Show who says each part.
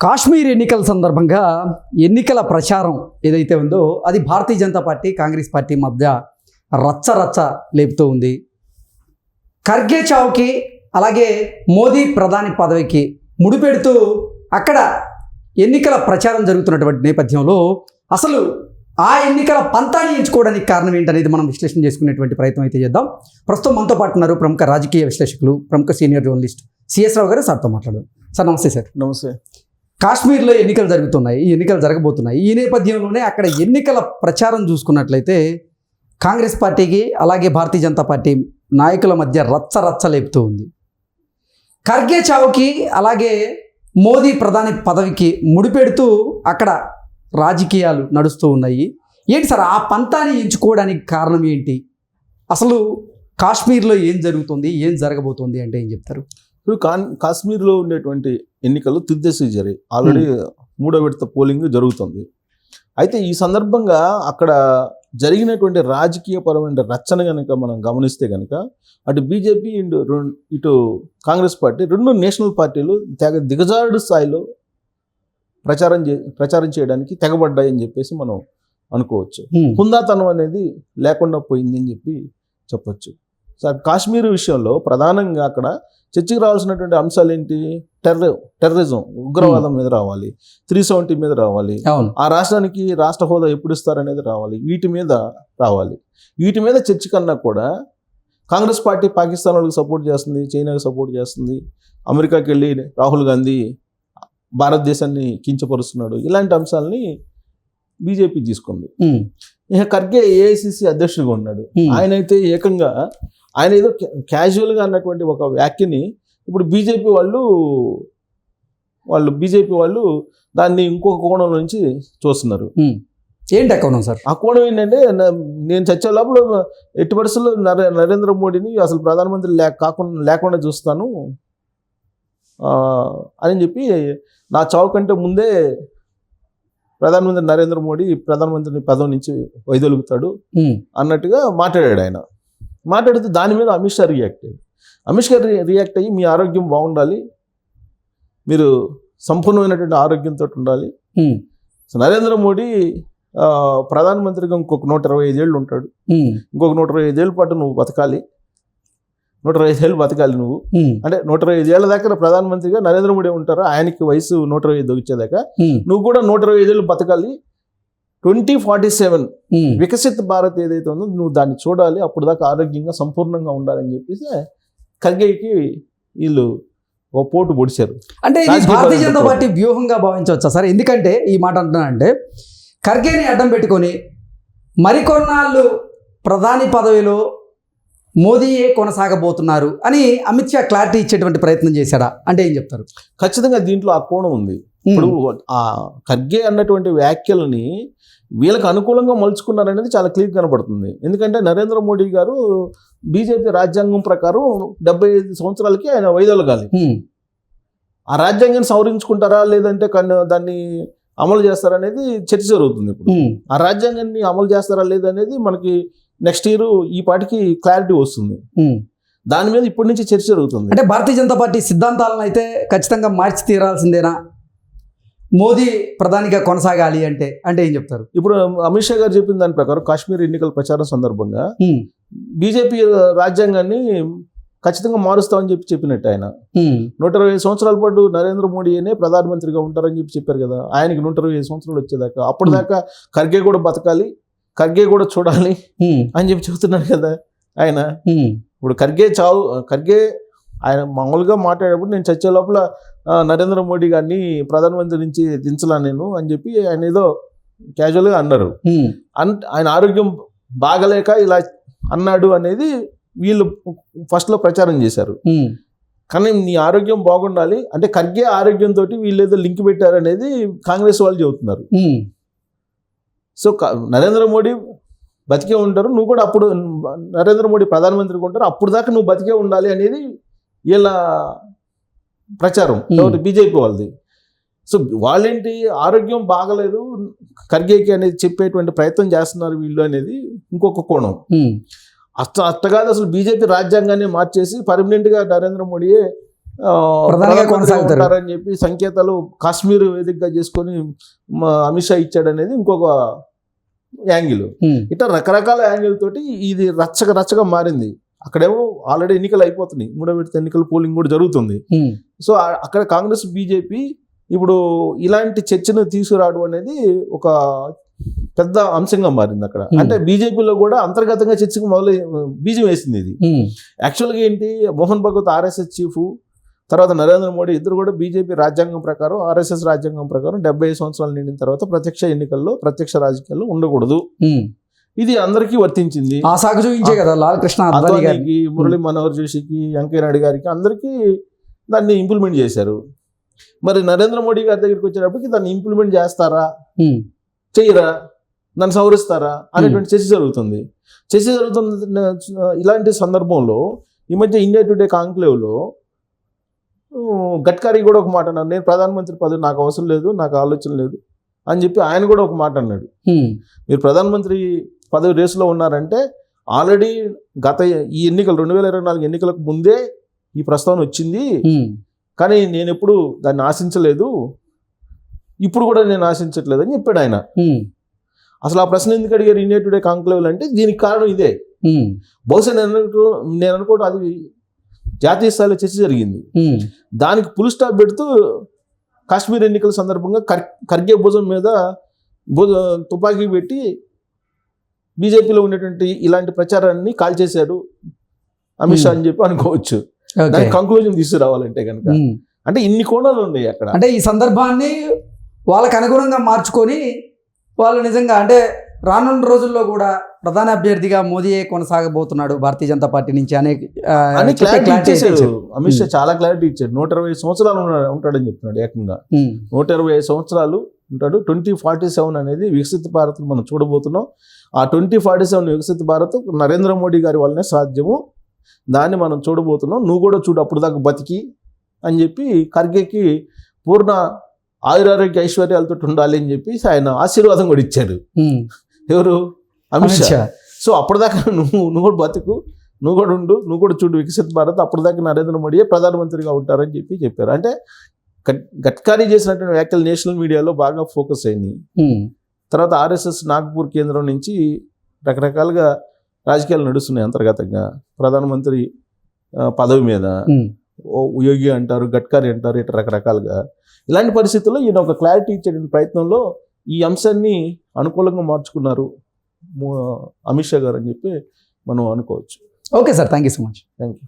Speaker 1: కాశ్మీర్ ఎన్నికల సందర్భంగా ఎన్నికల ప్రచారం ఏదైతే ఉందో అది భారతీయ జనతా పార్టీ కాంగ్రెస్ పార్టీ మధ్య రచ్చ లేపుతూ ఉంది. ఖర్గే చావుకి అలాగే మోదీ ప్రధాని పదవికి ముడిపెడుతూ అక్కడ ఎన్నికల ప్రచారం జరుగుతున్నటువంటి నేపథ్యంలో అసలు ఆ ఎన్నికల పంతాన్ని ఎంచుకోవడానికి కారణం ఏంటనేది మనం విశ్లేషణ చేసుకునేటువంటి ప్రయత్నం అయితే చేద్దాం. ప్రస్తుతం మనతో పాటు ఉన్నారు ప్రముఖ రాజకీయ విశ్లేషకులు, ప్రముఖ సీనియర్ జర్నలిస్ట్ సిఎస్ రావు గారు. సార్తో మాట్లాడదాం. సార్ నమస్తే. సార్
Speaker 2: నమస్తే.
Speaker 1: కాశ్మీర్లో ఎన్నికలు జరుగుతున్నాయి, ఈ ఎన్నికలు జరగబోతున్నాయి. ఈ నేపథ్యంలోనే అక్కడ ఎన్నికల ప్రచారం చూసుకున్నట్లయితే కాంగ్రెస్ పార్టీకి అలాగే భారతీయ జనతా పార్టీ నాయకుల మధ్య రచ్చ లేపుతూ ఉంది. ఖర్గే చావుకి అలాగే మోదీ ప్రధాని పదవికి ముడిపెడుతూ అక్కడ రాజకీయాలు నడుస్తూ ఉన్నాయి. ఏంటి సార్ ఆ పంతాన్ని ఎంచుకోవడానికి కారణం ఏంటి? అసలు కాశ్మీర్లో ఏం జరుగుతుంది, ఏం జరగబోతుంది అంటే ఏం చెప్తారు?
Speaker 2: ఇప్పుడు కాశ్మీర్లో ఉండేటువంటి ఎన్నికలు తుది జరిగాయి. ఆల్రెడీ 3వ విడత పోలింగ్ జరుగుతుంది. అయితే ఈ సందర్భంగా అక్కడ జరిగినటువంటి రాజకీయపరమైన రచ్చన కనుక మనం గమనిస్తే కనుక అటు బీజేపీ అండ్ కాంగ్రెస్ పార్టీ రెండు నేషనల్ పార్టీలు దిగజారుడు స్థాయిలో ప్రచారం చేయడానికి తెగబడ్డాయని చెప్పేసి మనం అనుకోవచ్చు. హుందాతనం అనేది లేకుండా పోయింది అని చెప్పొచ్చు. కాశ్మీర్ విషయంలో ప్రధానంగా అక్కడ చర్చకు రావాల్సినటువంటి అంశాలు ఏంటి? టెర్రరిజం, ఉగ్రవాదం మీద రావాలి, 370 మీద రావాలి, ఆ రాష్ట్రానికి రాష్ట్ర హోదా ఎప్పుడు ఇస్తారనేది రావాలి, వీటి మీద రావాలి. వీటి మీద చర్చ కన్నా కూడా కాంగ్రెస్ పార్టీ పాకిస్తాన్ వాళ్ళకి సపోర్ట్ చేస్తుంది, చైనాకి సపోర్ట్ చేస్తుంది, అమెరికాకి వెళ్ళి రాహుల్ గాంధీ భారతదేశాన్ని కించపరుస్తున్నాడు, ఇలాంటి అంశాలని బీజేపీ తీసుకుంది. ఇక ఖర్గే ఏఐసిసి అధ్యక్షుడిగా ఉన్నాడు. ఆయన అయితే ఏకంగా ఆయన ఏదో క్యాజువల్గా అన్నటువంటి ఒక వ్యాఖ్యని ఇప్పుడు బీజేపీ వాళ్ళు దాన్ని ఇంకొక కోణం నుంచి చూస్తున్నారు.
Speaker 1: ఏంటి ఆ కోణం సార్?
Speaker 2: ఆ కోణం ఏంటంటే, నేను చచ్చే లోపల ఎట్టి పరిస్థితుల్లో నరేంద్ర మోడీని అసలు ప్రధానమంత్రి లేకుండా చూస్తాను అని చెప్పి, నా చావు కంటే ముందే ప్రధానమంత్రి నరేంద్ర మోడీ ప్రధానమంత్రిని పదవి నుంచి వైదొలుగుతాడు అన్నట్టుగా మాట్లాడాడు. ఆయన మాట్లాడితే దాని మీద అమిత్ షా రియాక్ట్ అయ్యి మీ ఆరోగ్యం బాగుండాలి, మీరు సంపూర్ణమైనటువంటి ఆరోగ్యంతో ఉండాలి. నరేంద్ర మోడీ ప్రధానమంత్రిగా ఇంకొక 125 ఏళ్ళు ఉంటాడు, ఇంకొక 125 ఏళ్ళ పాటు నువ్వు బతకాలి, 125 ఏళ్ళు బతకాలి నువ్వు. అంటే 125 ఏళ్ళ దాకా ప్రధానమంత్రిగా నరేంద్ర మోడీ ఉంటారు, ఆయనకి వయసు 125 వచ్చేదాకా నువ్వు కూడా 125 ఏళ్ళు బతకాలి. 2047 వికసిత్ భారత్ ఏదైతే ఉందో నువ్వు దాన్ని చూడాలి, అప్పుడు దాకా ఆరోగ్యంగా సంపూర్ణంగా ఉండాలని చెప్పేసి ఖర్గేకి వీళ్ళు ఒక పోటు పొడిచారు.
Speaker 1: అంటే భారతీయ జనతా పార్టీ వ్యూహంగా భావించవచ్చా సార్? ఎందుకంటే ఈ మాట అంటున్నానంటే, ఖర్గేని అడ్డం పెట్టుకొని మరికొన్నాళ్ళు ప్రధాని పదవిలో మోదీయే కొనసాగబోతున్నారు అని అమిత్ షా క్లారిటీ ఇచ్చేటువంటి ప్రయత్నం చేశాడా అంటే ఏం చెప్తారు?
Speaker 2: ఖచ్చితంగా దీంట్లో ఆ కోణం ఉంది. ఇప్పుడు ఆ ఖర్గే అన్నటువంటి వ్యాఖ్యలని వీళ్ళకి అనుకూలంగా మలుచుకున్నారనేది చాలా క్లియర్ కనపడుతుంది. ఎందుకంటే నరేంద్ర మోడీ గారు బీజేపీ రాజ్యాంగం ప్రకారం 75 సంవత్సరాలకి ఆయన వైదొలగాలి. ఆ రాజ్యాంగాన్ని సవరించుకుంటారా లేదంటే దాన్ని అమలు చేస్తారనేది చర్చ జరుగుతుంది. ఇప్పుడు ఆ రాజ్యాంగాన్ని అమలు చేస్తారా లేదనేది మనకి నెక్స్ట్ ఇయర్ ఈ పాటికి క్లారిటీ వస్తుంది. దాని మీద ఇప్పటి నుంచి చర్చ జరుగుతుంది.
Speaker 1: అంటే భారతీయ జనతా పార్టీ సిద్ధాంతాలను అయితే ఖచ్చితంగా మార్చి తీరాల్సిందేనా మోదీ ప్రధానిగా కొనసాగాలి అంటే ఏం చెప్తారు?
Speaker 2: ఇప్పుడు అమిత్ షా గారు చెప్పిన దాని ప్రకారం కాశ్మీర్ ఎన్నికల ప్రచారం సందర్భంగా బీజేపీ రాజ్యాంగాన్ని ఖచ్చితంగా మారుస్తామని చెప్పినట్టు ఆయన 125 సంవత్సరాల పాటు నరేంద్ర మోడీనే ప్రధానమంత్రిగా ఉంటారని చెప్పారు కదా. ఆయనకి 125 సంవత్సరాలు వచ్చేదాకా అప్పటిదాకా ఖర్గే కూడా బతకాలి, ఖర్గే కూడా చూడాలి అని చెబుతున్నాడు కదా ఆయన. ఇప్పుడు ఖర్గే ఆయన మామూలుగా మాట్లాడేటప్పుడు నేను చచ్చే లోపల నరేంద్ర మోడీ గారిని ప్రధానమంత్రి నుంచి దించలా నేను అని చెప్పి ఆయన ఏదో క్యాజువల్గా అన్నారు. ఆయన ఆరోగ్యం బాగలేక ఇలా అన్నాడు అనేది వీళ్ళు ఫస్ట్లో ప్రచారం చేశారు. కానీ నీ ఆరోగ్యం బాగుండాలి అంటే ఖర్గే ఆరోగ్యంతో వీళ్ళు ఏదో లింక్ పెట్టారనేది కాంగ్రెస్ వాళ్ళు చెబుతున్నారు. సో నరేంద్ర మోడీ బతికే ఉంటారు, నువ్వు కూడా అప్పుడు నరేంద్ర మోడీ ప్రధానమంత్రిగా ఉంటారు, అప్పుడు దాకా నువ్వు బతికే ఉండాలి అనేది వీళ్ళ ప్రచారం, బీజేపీ వాళ్ళది. సో వాళ్ళేంటి ఆరోగ్యం బాగలేదు ఖర్గేకి అనేది చెప్పేటువంటి ప్రయత్నం చేస్తున్నారు వీళ్ళు అనేది ఇంకొక కోణం. అట్టగాదు, అసలు బీజేపీ రాజ్యాంగాన్ని మార్చేసి పర్మనెంట్గా నరేంద్ర మోడీయే
Speaker 1: ప్రధానంగా కొనసాగుతారు.
Speaker 2: ఉంటారని చెప్పి సంకేతాలు కాశ్మీర్ వేదికగా చేసుకొని అమిత్ షా ఇచ్చాడనేది ఇంకొక యాంగిల్. ఇట్లా రకరకాల యాంగిల్ తోటి ఇది రచ్చగా మారింది. అక్కడేమో ఆల్రెడీ ఎన్నికలు అయిపోతున్నాయి, 3వ విడత ఎన్నికల పోలింగ్ కూడా జరుగుతుంది. సో అక్కడ కాంగ్రెస్ బీజేపీ ఇప్పుడు ఇలాంటి చర్చను తీసుకురావడం అనేది ఒక పెద్ద అంశంగా మారింది అక్కడ. అంటే బీజేపీలో కూడా అంతర్గతంగా చర్చకు బీజం వేసింది ఇది. యాక్చువల్గా ఏంటి, మోహన్ భగవత్ ఆర్ఎస్ఎస్ చీఫ్, తర్వాత నరేంద్ర మోడీ ఇద్దరు కూడా బీజేపీ రాజ్యాంగం ప్రకారం, ఆర్ఎస్ఎస్ రాజ్యాంగం ప్రకారం 75 సంవత్సరాలు నిండిన తర్వాత ప్రత్యక్ష ఎన్నికల్లో, ప్రత్యక్ష రాజకీయాల్లో ఉండకూడదు. ఇది అందరికీ వర్తించింది.
Speaker 1: ఆ సాగు చూపించే కదా లాల్ కృష్ణ
Speaker 2: అద్వానీకి, మురళీ మనోహర్ జోషికి, వెంకయ్య నాయుడు గారికి అందరికీ దాన్ని ఇంప్లిమెంట్ చేశారు. మరి నరేంద్ర మోడీ గారి దగ్గరికి వచ్చేటప్పటికి దాన్ని ఇంప్లిమెంట్ చేస్తారా, చెయ్యరా, దాన్ని సవరిస్తారా అనేటువంటి చర్చ జరుగుతుంది. ఇలాంటి సందర్భంలో ఈ మధ్య ఇండియా టుడే కాంక్లేవ్లో గడ్కరీ కూడా ఒక మాట అన్నారు, నేను ప్రధానమంత్రి పదవి నాకు అవసరం లేదు, నాకు ఆలోచన లేదు అని చెప్పి ఆయన కూడా ఒక మాట అన్నాడు. మీరు ప్రధానమంత్రి పదవి రేసులో ఉన్నారంటే ఆల్రెడీ ఈ ఎన్నికలు 2024 ఎన్నికలకు ముందే ఈ ప్రస్తావన వచ్చింది, కానీ నేను ఎప్పుడు దాన్ని ఆశించలేదు, ఇప్పుడు కూడా నేను ఆశించట్లేదు అని చెప్పాడు ఆయన. అసలు ఆ ప్రశ్న ఎందుకు అడిగారు ఇండియా టుడే కాంక్లేవ్ అంటే దీనికి కారణం ఇదే. బహుశా నేను అనుకోవడం అది జాతీయ స్థాయిలో చర్చ జరిగింది. దానికి పుల్ స్టాప్ పెడుతూ కాశ్మీర్ ఎన్నికల సందర్భంగా ఖర్గే భుజం మీద తుపాకీ పెట్టి బీజేపీలో ఉన్నటువంటి ఇలాంటి ప్రచారాన్ని కాల్చేశాడు అమిత్ షా అని చెప్పి అనుకోవచ్చు. దానికి కంక్లూజన్ తీసుకురావాలంటే కనుక అంటే ఇన్ని కోణాలు ఉన్నాయి అక్కడ.
Speaker 1: అంటే ఈ సందర్భాన్ని వాళ్ళకి అనుగుణంగా మార్చుకొని వాళ్ళు నిజంగా అంటే రానున్న రోజుల్లో కూడా ప్రధాన అభ్యర్థిగా మోదీయే కొనసాగబోతున్నాడు భారతీయ జనతా పార్టీ నుంచి
Speaker 2: అని క్లారిటీ ఇచ్చేసారు. అమిత్ షా చాలా క్లారిటీ ఇచ్చాడు. 120 సంవత్సరాలు ఉంటాడని చెప్తున్నాడు. ఏకంగా 125 సంవత్సరాలు ఉంటాడు. 2047 అనేది వికసిత భారత్ మనం చూడబోతున్నాం. ఆ 2047 వికసిత భారత్ నరేంద్ర మోడీ గారి వల్లనే సాధ్యము, దాన్ని మనం చూడబోతున్నాం, నువ్వు కూడా చూడు అప్పుడు దాకా బతికి అని చెప్పి ఖర్గేకి పూర్ణ ఆయురారోగ్య ఐశ్వర్యాలతో ఉండాలి అని చెప్పి ఆయన ఆశీర్వాదం కూడా ఇచ్చాడు. ఎవరు? అమిత్ షా. సో అప్పటిదాకా నువ్వు కూడా బతుకు, నువ్వు కూడా ఉండు, నువ్వు కూడా చూడు వికసిత భారత్, అప్పటిదాకా నరేంద్ర మోడీయే ప్రధానమంత్రిగా ఉంటారని చెప్పారు. అంటే గడ్కరీ చేసినటువంటి వ్యాఖ్యలు నేషనల్ మీడియాలో బాగా ఫోకస్ అయినాయి. తర్వాత ఆర్ఎస్ఎస్ నాగ్పూర్ కేంద్రం నుంచి రకరకాలుగా రాజకీయాలు నడుస్తున్నాయి అంతర్గతంగా. ప్రధానమంత్రి పదవి మీద యోగి అంటారు, గడ్కరీ అంటారు, ఇట్లా రకరకాలుగా. ఇలాంటి పరిస్థితుల్లో ఈయన ఒక క్లారిటీ ఇచ్చే ప్రయత్నంలో ఈ అంశాన్ని అనుకూలంగా మార్చుకున్నారు అమిత్ షా గారు అని చెప్పి మనం అనుకోవచ్చు.
Speaker 1: Okay sir, thank you so much.
Speaker 2: Thank you.